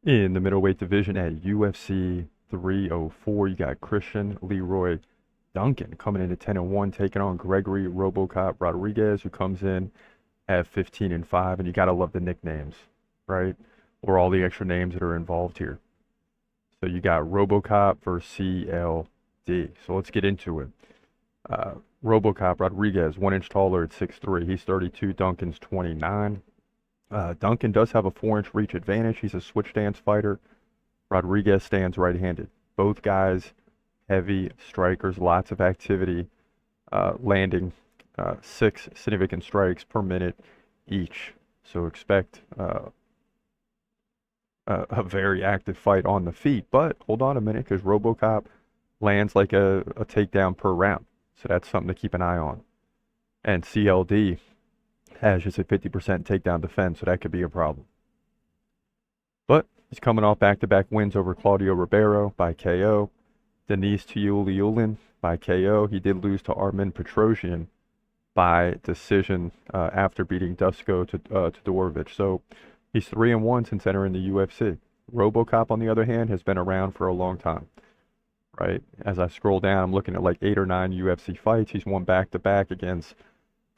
In the middleweight division at UFC 304, you got Christian Leroy Duncan coming in at 10-1, taking on Gregory RoboCop Rodrigues, who comes in at 15-5. And you gotta love the nicknames, right? Or all the extra names that are involved here. So you got RoboCop versus CLD. So let's get into it. Uh, RoboCop Rodrigues, 1 inch taller at 6'3". He's 32. Duncan's 29. Duncan does have a 4-inch reach advantage. He's a switch stance fighter. Rodrigues stands right-handed. Both guys heavy strikers, lots of activity, landing 6 significant strikes per minute each. So expect a very active fight on the feet. But hold on a minute, because RoboCop lands like a takedown per round. So that's something to keep an eye on. And CLD has just a 50% takedown defense, so that could be a problem. But he's coming off back-to-back wins over Claudio Ribeiro by KO, Denise Tuliulin by KO. He did lose to Armin Petrosian by decision after beating Dusko to Todorovic. So he's 3-1 since entering the UFC. RoboCop, on the other hand, has been around for a long time, right? As I scroll down, I'm looking at like 8 or 9 UFC fights. He's won back-to-back against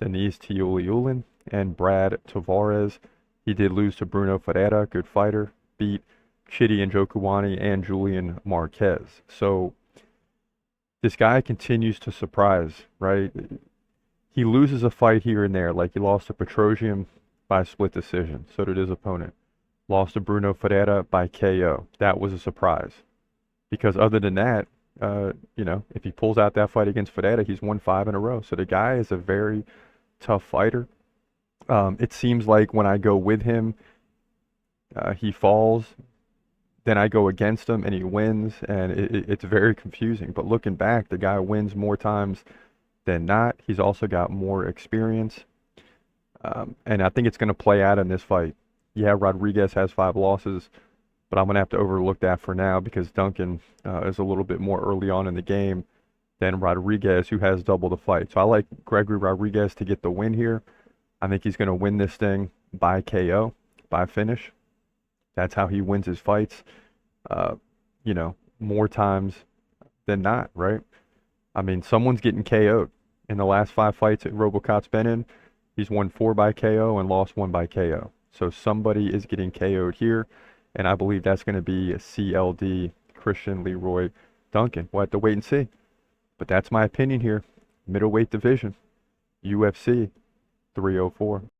Denise Tuliulin and Brad Tavares. He did lose to Bruno Ferreira, good fighter, beat Chidi Njokuani and Julian Marquez. So this guy continues to surprise, right? He loses a fight here and there, like he lost to Petrosian by split decision. So did his opponent. Lost to Bruno Ferreira by KO. That was a surprise. Because other than that, if he pulls out that fight against Ferreira, he's won 5 in a row. So the guy is a very tough fighter. It seems like when I go with him, he falls. Then I go against him and he wins, and it's very confusing. But looking back, the guy wins more times than not. He's also got more experience. And I think it's going to play out in this fight. Yeah, Rodrigues has 5 losses, but I'm going to have to overlook that for now because Duncan is a little bit more early on in the game than Rodrigues, who has double the fight. So I like Gregory Rodrigues to get the win here. I think he's going to win this thing by KO, by finish. That's how he wins his fights, more times than not, right? I mean, someone's getting KO'd. In the last 5 fights that RoboCop's been in, he's won 4 by KO and lost 1 by KO. So somebody is getting KO'd here, and I believe that's going to be CLD, Christian Leroy Duncan. We'll have to wait and see. But that's my opinion here. Middleweight division, UFC 304.